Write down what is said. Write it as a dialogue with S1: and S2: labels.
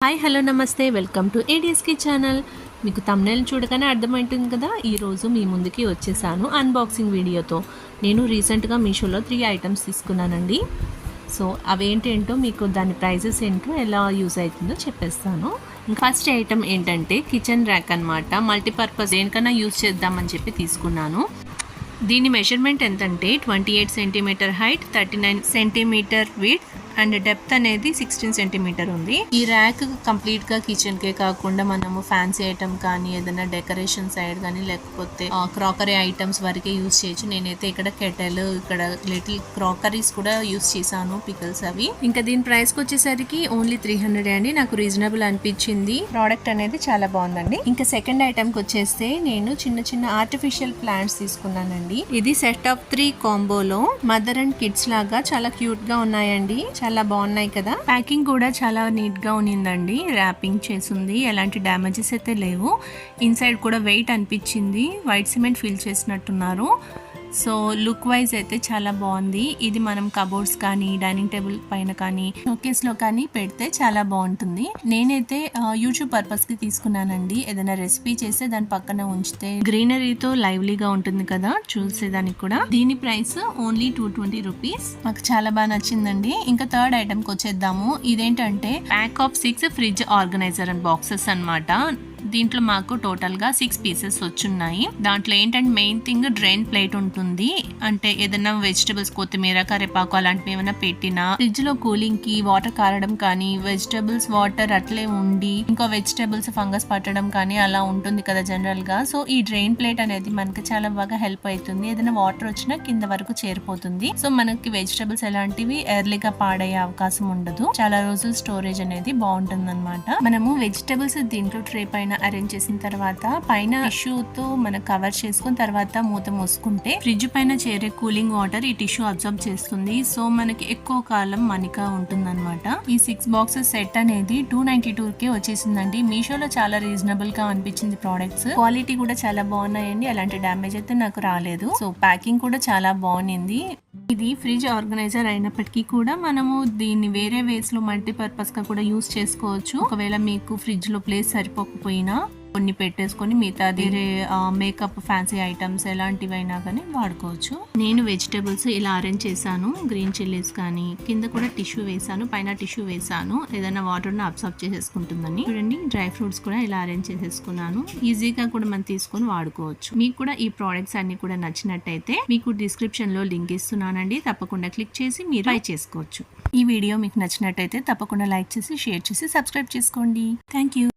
S1: Hi hello నమస్తే welcome to ఏడిఎస్కి channel. మీకు తమ్నెయిల్ చూడగానే అర్థమవుతుంది కదా, ఈరోజు మీ ముందుకి వచ్చేసాను అన్బాక్సింగ్ వీడియోతో. నేను రీసెంట్గా మీషోలో 3 ఐటమ్స్ తీసుకున్నానండి. సో అవేంటేంటో మీకు దాని ప్రైజెస్ ఏంటో ఎలా యూజ్ అవుతుందో చెప్పేస్తాను. ఫస్ట్ ఐటమ్ ఏంటంటే కిచెన్ ర్యాక్ అనమాట. మల్టీపర్పస్ దేనికన్నా యూజ్ చేద్దామని చెప్పి తీసుకున్నాను. దీని మెజర్మెంట్ ఎంతంటే 28 centimetre height, 39 centimetre width and depth అనేది 16 సెంటీమీటర్ ఉంది. ఈ ర్యాక్ కంప్లీట్ గా కిచెన్ కే కాకుండా మనము ఫ్యాన్సీ ఐటమ్ కానీ ఏదైనా డెకరేషన్ సైడ్ కానీ లేకపోతే క్రాకరీ ఐటమ్స్ వరకే యూజ్ చేయొచ్చు. నేనైతే ఇక్కడ కెటల్, ఇక్కడ లిటిల్ క్రాకరీస్ కూడా యూజ్ చేశాను, పికల్స్ అవి. ఇంకా దీని ప్రైస్ కి వచ్చేసరికి ఓన్లీ 300 అండి. నాకు రీజనబుల్ అనిపించింది. ప్రోడక్ట్ అనేది చాలా బాగుందండి. ఇంకా సెకండ్ ఐటమ్ కి వచ్చేస్తే నేను చిన్న చిన్న ఆర్టిఫిషియల్ ప్లాంట్స్ తీసుకున్నానండి. ఇది సెట్ ఆఫ్ 3 కాంబోలో మదర్ అండ్ కిడ్స్ లాగా చాలా క్యూట్ గా ఉన్నాయండి. చాలా బాగున్నాయి కదా. ప్యాకింగ్ కూడా చాలా నీట్ గా ఉన్నిందండి. ర్యాపింగ్ చేసింది, ఎలాంటి డ్యామేజెస్ అయితే లేవు. ఇన్సైడ్ కూడా వెయిట్ అనిపించింది. వైట్ సిమెంట్ ఫిల్ చేసినట్టున్నారు. సో లుక్ వైజ్ అయితే చాలా బాగుంది. ఇది మనం కబోర్డ్స్ కానీ డైనింగ్ టేబుల్ పైన కానీ షోకేస్ లో కానీ పెడితే చాలా బాగుంటుంది. నేనైతే యూట్యూబ్ పర్పస్ కి తీసుకున్నానండి. ఏదైనా రెసిపీ చేస్తే దాని పక్కన ఉంచితే గ్రీనరీతో లైవ్లీగా ఉంటుంది కదా చూసేదానికి కూడా. దీని ప్రైస్ ఓన్లీ 220 రూపీస్. మాకు చాలా బాగా నచ్చిందండి. ఇంకా థర్డ్ ఐటమ్ కి వచ్చేద్దాము. ఇదేంటంటే pack of 6 fridge organiser and boxes అన్నమాట. దీంట్లో మాకు టోటల్ గా 6 పీసెస్ వచ్చున్నాయి. దాంట్లో ఏంటంటే మెయిన్ థింగ్ డ్రైన్ ప్లేట్ ఉంటుంది. అంటే ఏదైనా వెజిటబుల్స్, కొత్తిమీర, కరివేపాకు అలాంటివి ఏమైనా పెట్టినా ఫ్రిడ్జ్ లో కూలింగ్ కి వాటర్ కారడం కానీ, వెజిటబుల్స్ వాటర్ అట్లే ఉండి ఇంకో వెజిటబుల్స్ ఫంగస్ పట్టడం కానీ అలా ఉంటుంది కదా జనరల్ గా. సో ఈ డ్రైన్ ప్లేట్ అనేది మనకి చాలా బాగా హెల్ప్ అవుతుంది. ఏదైనా వాటర్ వచ్చినా కింద వరకు చేరిపోతుంది. సో మనకి వెజిటబుల్స్ ఎలాంటివి ఎర్లీగా పాడయ్యే అవకాశం ఉండదు. చాలా రోజులు స్టోరేజ్ అనేది బాగుంటుంది అనమాట. మనము వెజిటబుల్స్ దీంట్లో ట్రే పైన అరేంజ్ చేసిన తర్వాత పైన టిష్యూతో మనం కవర్ చేసుకుని తర్వాత మూత మూసుకుంటే ఫ్రిడ్జ్ పైన చేరే కూలింగ్ వాటర్ ఈ టిష్యూ అబ్జర్వ్ చేస్తుంది. సో మనకి ఎక్కువ కాలం మనిగా ఉంటుంది అనమాట. ఈ 6 బాక్సెస్ సెట్ అనేది 292 కే వచ్చేసిందండి. మీషోలో చాలా రీజనబుల్ గా అనిపించింది ప్రోడక్ట్స్. క్వాలిటీ కూడా చాలా బాగున్నాయండి. అలాంటి డ్యామేజ్ అయితే నాకు రాలేదు. సో ప్యాకింగ్ కూడా చాలా బాగుంది. ఇది ఫ్రిడ్జ్ ఆర్గనైజర్ అయినప్పటికీ కూడా మనము దీన్ని వేరే వేస్ లో మల్టీపర్పస్ గా కూడా యూస్ చేసుకోవచ్చు. ఒకవేళ మీకు ఫ్రిడ్జ్ లో ప్లేస్ సరిపోకపోయినా కొన్ని పెట్టేసుకొని మిగతా వేరే మేకప్ ఫ్యాన్సీ ఐటమ్స్ ఎలాంటివైనా కానీ వాడుకోవచ్చు. నేను వెజిటబుల్స్ ఇలా అరేంజ్ చేశాను. గ్రీన్ చిల్లీస్ కానీ కింద కూడా టిష్యూ వేసాను, పైన టిష్యూ వేసాను. ఏదైనా వాటర్ ను అబ్సర్బ్ చేసేసుకుంటుందని. చూడండి, డ్రై ఫ్రూట్స్ కూడా ఇలా అరేంజ్ చేసేసుకున్నాను. ఈజీగా కూడా మనం తీసుకొని వాడుకోవచ్చు. మీకు కూడా ఈ ప్రోడక్ట్స్ అన్ని కూడా నచ్చినట్టయితే మీకు డిస్క్రిప్షన్ లో లింక్ ఇస్తున్నానండి. తప్పకుండా క్లిక్ చేసి మీరు ట్రై చేసుకోవచ్చు. ఈ వీడియో మీకు నచ్చినట్టయితే తప్పకుండా లైక్ చేసి, షేర్ చేసి, సబ్స్క్రైబ్ చేసుకోండి. Thank you.